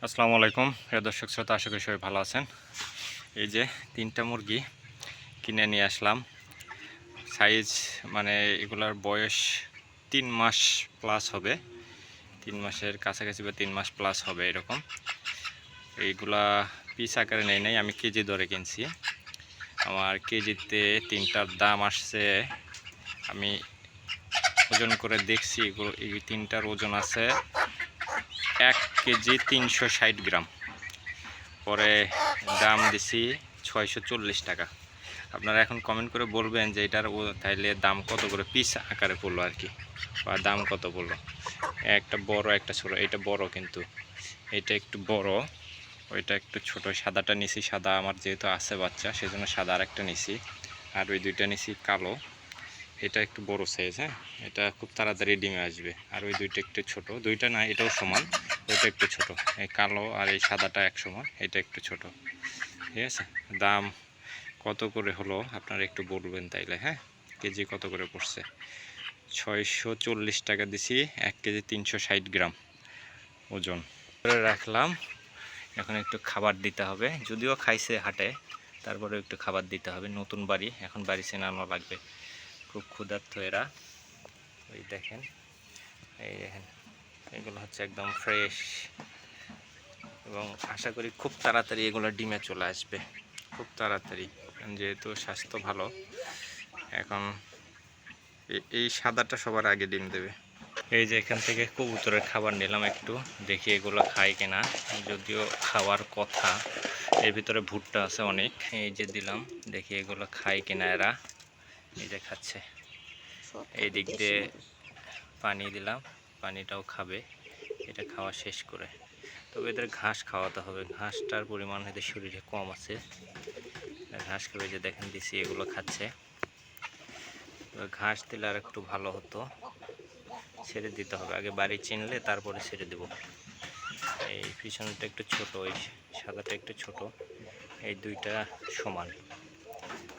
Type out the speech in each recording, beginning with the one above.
আসসালামু আলাইকুম প্রিয় দর্শক শ্রোতা, আশা করি সবাই ভালো আছেন। এই যে 3টা মুরগি কিনে নিয়ে আসলাম। সাইজ মানে এগুলার বয়স 3 মাস প্লাস হবে, 3 মাসের কাছাকাছি বা 3 মাস প্লাস হবে এরকম। এইগুলা পিস আকারে নেই নাই, আমি কেজি দরে কিনছি। আমার কেজিতে 3টার দাম আসছে, আমি ওজন করে দেখছি, এগুলো এই 3টার ওজন আছে 1 কেজি 360 গ্রাম। পরে দাম দিছি 640 টাকা। আপনারা এখন কমেন্ট করে বলবেন যে এটার তাইলে দাম কত করে পিস আকারে পড়লো আর কি, বা দাম কত পড়লো। একটা বড় একটা ছোট, এটা বড় কিন্তু এটা একটু বড়, ওইটা একটু ছোট। সাদাটা নিছি, সাদা আমার যেহেতু আছে বাচ্চা সেজন্য সাদা আরেকটা নিছি। আর ওই দুইটা নিছি কালো, এটা একটু বড় সাইজ। হ্যাঁ, এটা খুব তাড়াতাড়ি ডিমে আসবে। আর ওই দুইটা একটু ছোট, দুইটা না এটাও সমান, ওইটা একটু ছোট। এই কালো আর এই সাদাটা এক সমান, এটা একটু ছোট। ঠিক আছে, দাম কত করে হলো আপনারা একটু বলবেন তাইলে। হ্যাঁ, কেজি কত করে পড়ছে? 640 টাকা দিছি, 1 কেজি 360 গ্রাম ওজন করে রাখলাম। এখন একটু খাবার দিতে হবে, যদিও খাইছে হাটে, তারপরে একটু খাবার দিতে হবে। নতুন বাড়ি, এখন বাড়ি চেনানো লাগবে। খুব ক্ষুধার্ত এরা। ওই দেখেন, এই দেখেন, এগুলো হচ্ছে একদম ফ্রেশ, এবং আশা করি খুব তাড়াতাড়ি এগুলো ডিমে চলে আসবে, খুব তাড়াতাড়ি। যেহেতু স্বাস্থ্য ভালো, এখন এই সাদাটা সবার আগে ডিম দেবে। এই যে এখান থেকে কবুতরের খাবার নিলাম, একটু দেখি এগুলো খায় কিনা। যদিও খাওয়ার কথা, এর ভিতরে ভুট্টা আছে অনেক। এই যে দিলাম, দেখি এগুলো খায় কিনা এরা। এই যে খাচ্ছে। এই দিক দিয়ে পানি দিলাম, পানিটাও খাবে এটা খাওয়া শেষ করে। তবে এদের ঘাস খাওয়াতে হবে, ঘাসটার পরিমাণ এদের শরীরে কম আছে। ঘাস খাবে, যে দেখেন দিছি, এগুলো খাচ্ছে। ঘাস দিলে আর একটু ভালো হতো। ছেড়ে দিতে হবে, আগে বাড়ি চিনলে তারপরে ছেড়ে দেব। এই পিছনটা একটু ছোট, এই সাদাটা একটু ছোট, এই দুইটা সমান,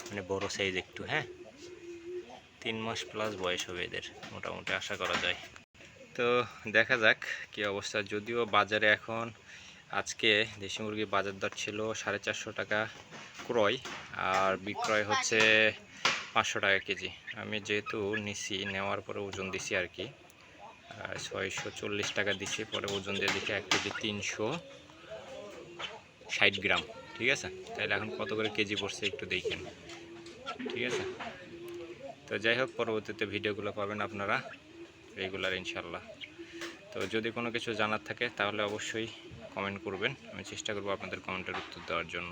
মানে বড় সাইজ একটু। হ্যাঁ, 3 মাস প্লাস বয়স হবে এদের মোটামুটি, আশা করা যায়। তো দেখা যাক কি অবস্থা। যদিও বাজারে এখন আজকে দেশি মুরগির বাজার দর ছিল 450 টাকা ক্রয়, আর বিক্রয় হচ্ছে 500 টাকা কেজি। আমি যেহেতু নিছি, নেওয়ার পরে ওজন দিছি আর কি, 640 টাকা দিছি। পরে ওজন দিয়ে দেখি 1 কেজি 360 গ্রাম। ঠিক আছে, তাহলে এখন কত করে কেজি পড়ছে একটু দেখেন। ঠিক আছে, তো যাই হোক, পরবর্তীতে ভিডিওগুলো পাবেন আপনারা রেগুলার ইনশাল্লাহ। তো যদি কোনো কিছু জানার থাকে তাহলে অবশ্যই কমেন্ট করবেন, আমি চেষ্টা করব আপনাদের কমেন্টের উত্তর দেওয়ার জন্য।